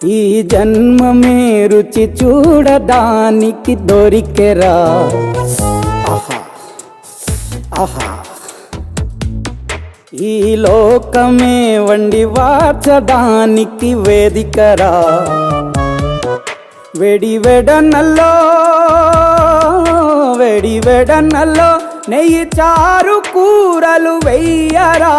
ఈ జన్మమే రుచి చూడడానికి దొరికెరా. ఆహా ఆహా, ఈ లోకమే వండి వార్చడానికి వేదికరా. వెడి వెడనల్లో నెయ్యి చారు కూరలు వెయ్యరా.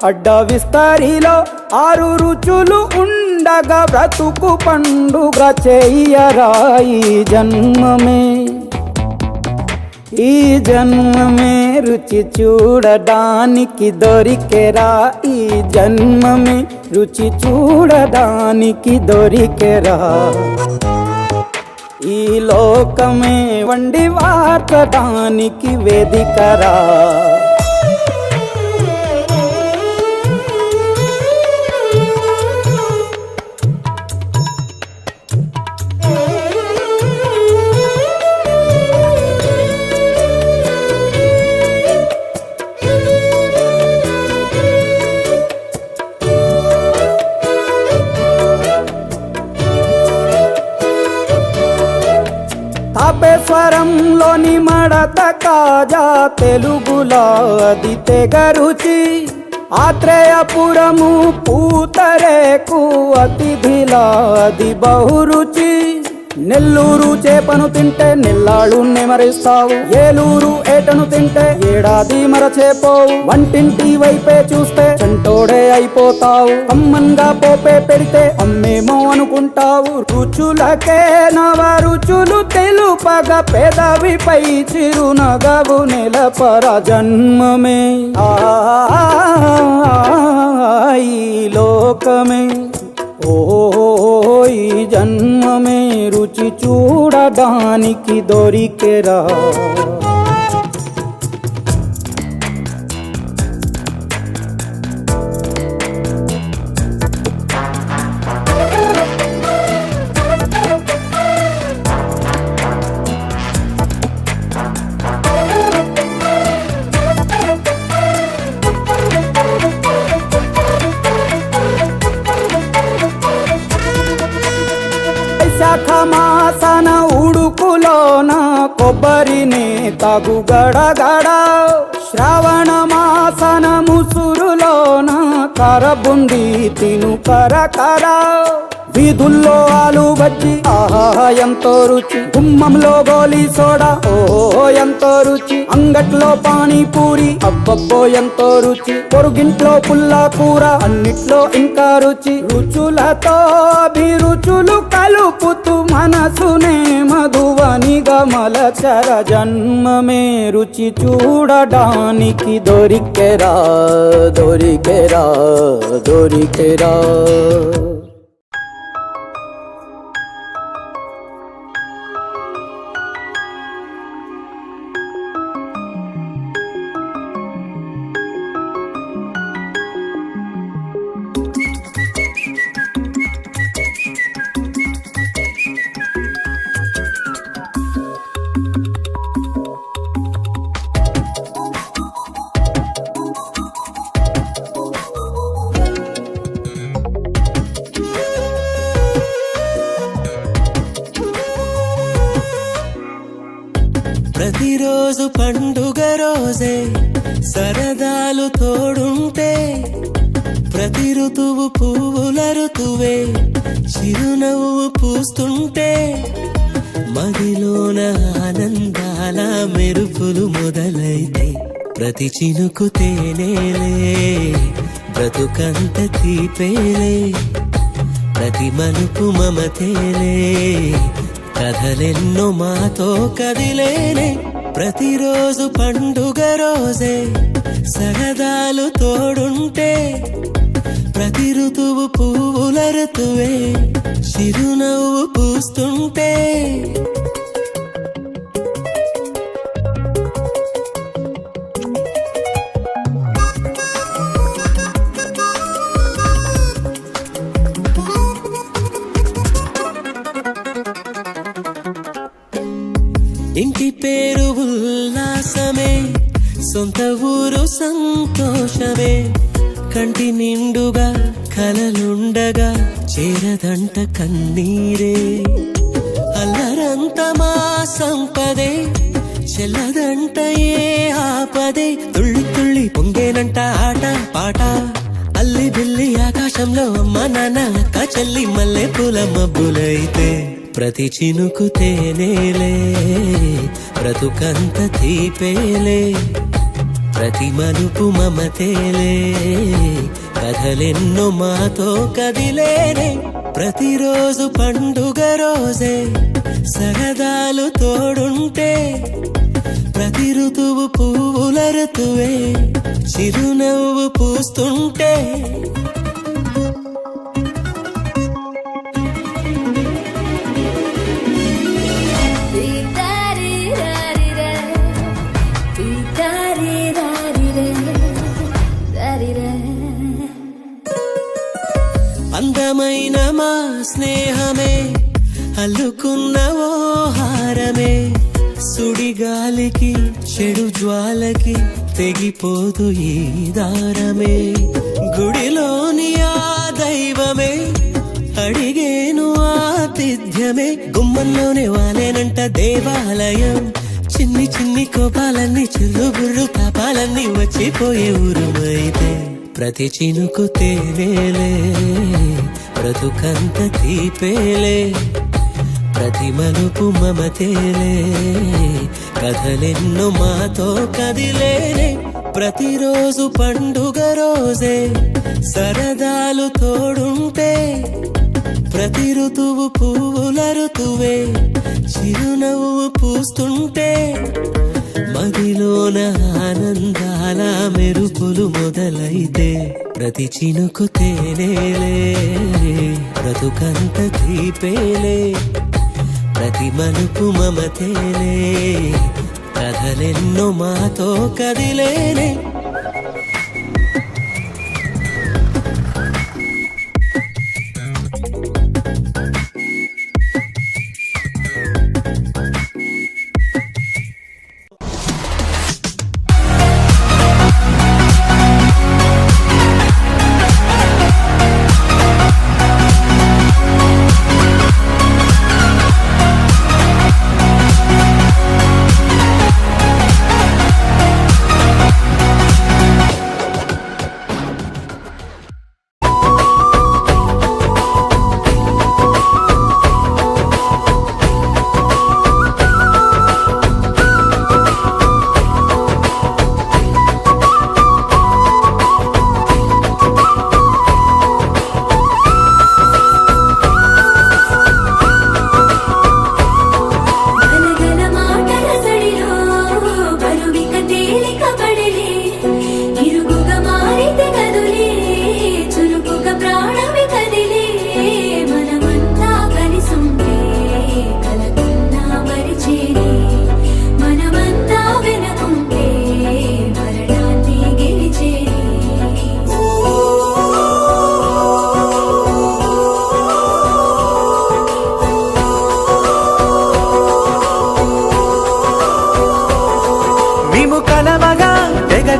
అడ్డ విస్తరిలో 6 రుచులు ఉండగా బ్రతుకు పండుగ చెయ్యరా. ఈ జన్మమే రుచి చూడడానికి దొరికెరా. ఈ జన్మమే రుచి చూడడానికి దొరికెరా. ఈ లోకమే వండి వార్చడానికి వేదికరా. తాపేశ్వరంలోని మడత కాజా తెలుగులో అది తెగ రుచి. ఆత్రేయపురము పూతరేకు అతిథిలా అది బహురుచి. నెల్లూరు చేపను తింటే నెల్లాళ్ళు నెమరిస్తావు. ఏలూరు ఏటను తింటే ఏడాది మరచేపోవు. వంటింటి వైపే చూస్తే చెంటోడే అయిపోతావు. అమ్మంగా పోపే పెడితే అమ్మేమో అనుకుంటావు. రుచులకే నవ రుచులు తెలుపగ పెదవిపై చిరునగవు నెలపర. జన్మమే ఈ లోకమే ఈ జన్మమే రుచి చూడడానికి దొరికెరా. శాఖమాసన ఉడుకులోన కొబ్బరిని తగు గడగడ. శ్రావణ మాసన ముసురులోన కరబుండి తిను కరకర. వీధుల్లో ఆలు బజ్జి ఆహా ఎంతో రుచి. గుమ్మంలో గోలీ సోడా ఓహో ఎంతో రుచి. అంగట్లో పానీపూరి అబ్బబ్బో ఎంతో రుచి. పొరుగింట్లో పుల్లా కూర అన్నిట్లో ఇంకా రుచి. రుచులతో అభిరుచులు కలుపుతూ మనసునే మధువనిగా మలచర. జన్మమే రుచి చూడడానికి దొరికెరా. ప్రతిరోజు పండుగ రోజే సరదాలు తోడుంటే. ప్రతి ఋతువు పువ్వుల ఋతువే చిరునవ్వు పూస్తుంటే. మదిలోన ఆనందాల మెరుపులు మొదలైతే. ప్రతి చినుకు తేనేలే బ్రతుకంత తీపేలే. ప్రతి మలుపు మమతేలే కథలెన్నో మాతో కదిలేనే. ప్రతిరోజు పండుగ రోజే సరదాలు తోడుంటే. ప్రతి ఋతువు పువ్వుల ఋతువే చిరునవ్వు పూస్తుంటే. ఇంటి పేరు ఉల్లాసమే, సొంత ఊరు సంతోషమే. కంటి నిండుగా కలలుండగా చేరదంట కన్నీరే అల్లరంత మా సంపదే చెల్లదంట ఏ ఆపదే తుళ్ళి తుళ్ళి పొంగేనంట ఆట పాట అల్లి బిల్లి ఆకాశంలో అమ్మ నాన్న అక్క చెల్లి మల్లె పూల మబ్బులైతే ప్రతి చినుకు తేనేలే బ్రతుకంత తీపేలే ప్రతి మలుపు మమతేలే కథలెన్నో మాతో కదిలేనే ప్రతిరోజు పండుగ రోజే సరదాలు తోడుంటే ప్రతి ఋతువు పువ్వుల ఋతువే చిరునవ్వు పూస్తుంటే అందమైన మా స్నేహమే అల్లుకున్న ఓ హారమే సుడిగాలికి చెడు జ్వాలకి తెగిపోదు ఈ దారమే గుడిలోని ఆ దైవమే అడిగేను ఆతిథ్యమే గుమ్మంలోనే వాలేనంట దేవాలయం చిన్ని చిన్ని కోపాలన్నీ చిల్లు బుర్రు తాపాలన్నీ వచ్చిపోయే ఊరుమైతే ప్రతి చినుకు తేనేలే బ్రతుకంత తీపేలే ప్రతి మలుపు మమతేలే కథలెన్నో మాతో కదిలేనే ప్రతిరోజు పండుగ రోజే సరదాలు తోడుంటే ప్రతి ఋతువు పువ్వుల ఋతువే చిరునవ్వు పూస్తుంటే మదిలోన ఆనందాల మెరుపులు మొదలైతే ప్రతి చినుకు తేనేలే బ్రతుకంత తీపేలే ప్రతి మలుపు మమతేలే కథలెన్నో మాతో కదిలేనే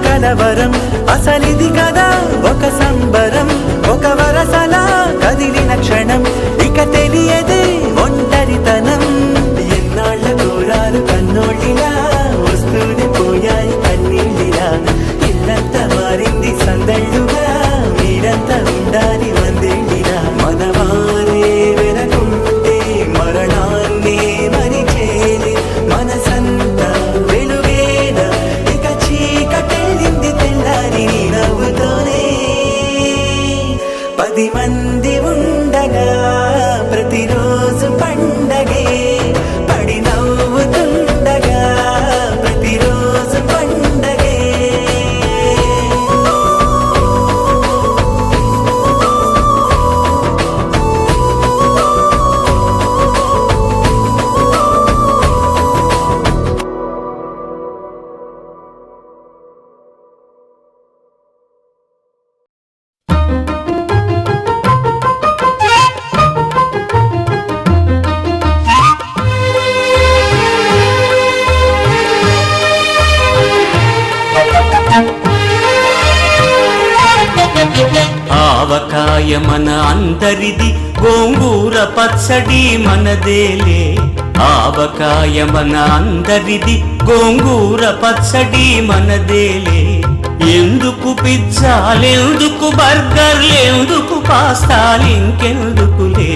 కలవరం అసలిది కదా ఒక సంబరం ఒక వరసలా కదిలిన క్షణం ఇక తెలియదే ఒంటరితనం ఎన్నాళ్ళ దూరాలు కన్నోళ్ళిలా వస్తూనే పోయాయి కన్నీళ్ళిలా ఇల్లంతా మారింది సందళ్ళుగా మీరంతా ఉండాలి వందేళ్ళిలా మనవారే వెనకుంటే మరణాన్ని మరిచేది మనసంతా వెలుగేనా ఇక చీకటెళ్ళింది తెల్లారి నీ నవ్వుతోనే 10 మంది ఉండగా ప్రతిరోజు పండగే పడి నవ్వుతుండగా ప్రతిరోజు పండగే ఆవకాయ మన అందరిది, గోంగూర పచ్చడి మనదేలే. ఆవకాయ మన అందరిది, గోంగూర పచ్చడి మనదేలే. ఎందుకు పిజ్జాలెందుకు బర్గర్లెందుకు పాస్తాలింకెందుకులే.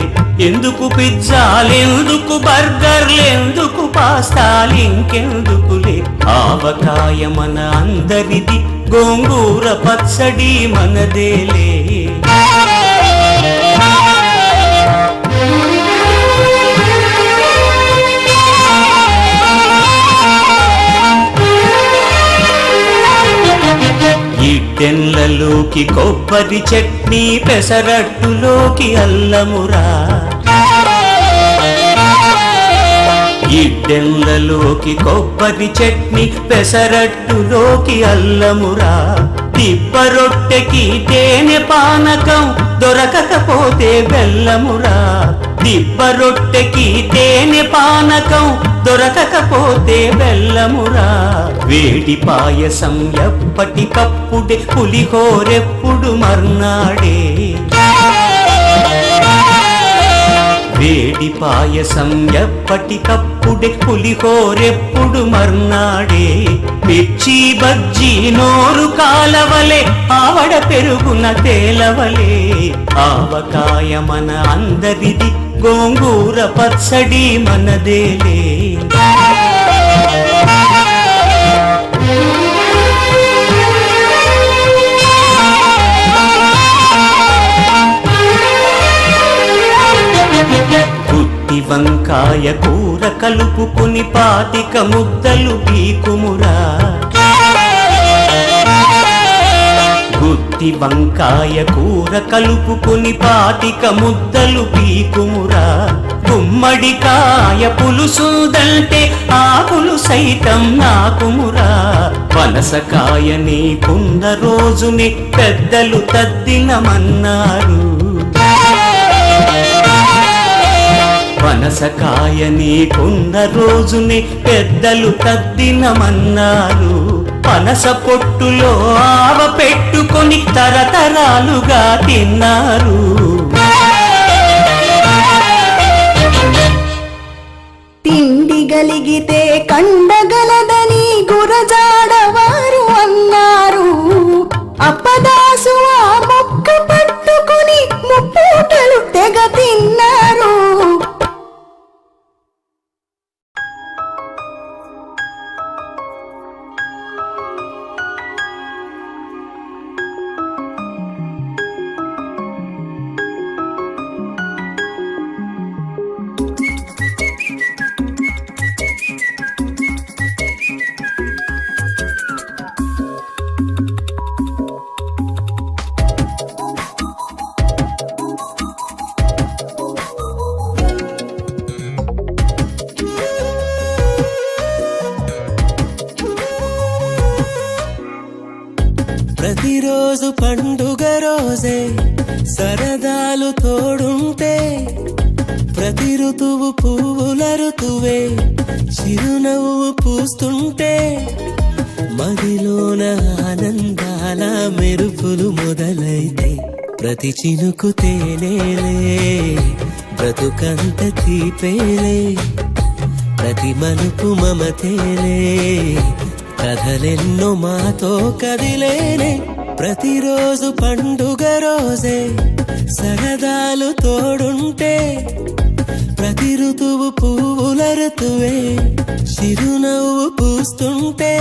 ఎందుకు పిజ్జాలెందుకు బర్గర్లెందుకు పాస్తాలింకెందుకులే. ఆవకాయ మన అందరిది, గోంగూర పచ్చడి మనదేలే. ఇడ్డెన్లలోకి కొబ్బరి చట్నీ, పెసరట్టులోకి అల్లమురా. ఇడ్డెన్లలోకి కొబ్బరి చట్నీ, పెసరట్టులోకి అల్లమురా. దిబ్బ రొట్టెకి తేనె పానకం, దొరకకపోతే బెల్లమురా. దిబ్బ రొట్టెకి తేనె పానకం, దొరకకపోతే బెల్లమురా. వేడి పాయసం ఎప్పటికప్పుడే, పులిహోరెప్పుడు మర్నాడే. వేడి పాయసం ఎప్పటికప్పుడే, పులిహోరెప్పుడు మర్నాడే. మిర్చి బజ్జీ నోరు కాలవలే, ఆవడ పెరుగున తేలవలే. ఆవకాయ మన అందరిది, గోంగూర పచ్చడి మనదేలే. గుత్తి వంకాయ కూర కలుపుకుని 25 ముద్దలు పీకుమురా. గుత్తి వంకాయ కూర కలుపుకుని 25 ముద్దలు పీకుమురా. గుమ్మడికాయ పులుసుదంటే ఆకులు సైతం నాకుమురా. పనసకాయ నీకున్న రోజుని పెద్దలు తద్దినమన్నారు. పనసకాయ నీకున్న రోజుని పెద్దలు తద్దినమన్నారు. పనస పొట్టులో ఆవ పెట్టుకొని తరతరాలుగా తిన్నారు. తిండి గలిగితే కండగలదని గురజాడవారు అన్నారు. అప్పదాసు ఆ మొక్క పట్టుకుని ముప్పూటలు తెగ తిన్నారు. ప్రతిరోజు పండుగ రోజే, సరదాలు తోడుంటే. ప్రతి ఋతువు పువ్వుల ఋతువే, చిరునవ్వు పూస్తుంటే. మదిలోన ఆనందాల మెరుపులు మొదలైతే, ప్రతి చినుకు తేనేలే, బ్రతుకంత తీపేలే. ప్రతి మలుపు మమతేలే, కథలెన్నో మాతో కదిలేనే. ప్రతిరోజు పండుగ రోజే, సరదాలు తోడుంటే. ప్రతి ఋతువు పువ్వుల ఋతువే, చిరునవ్వు పూస్తుంటే.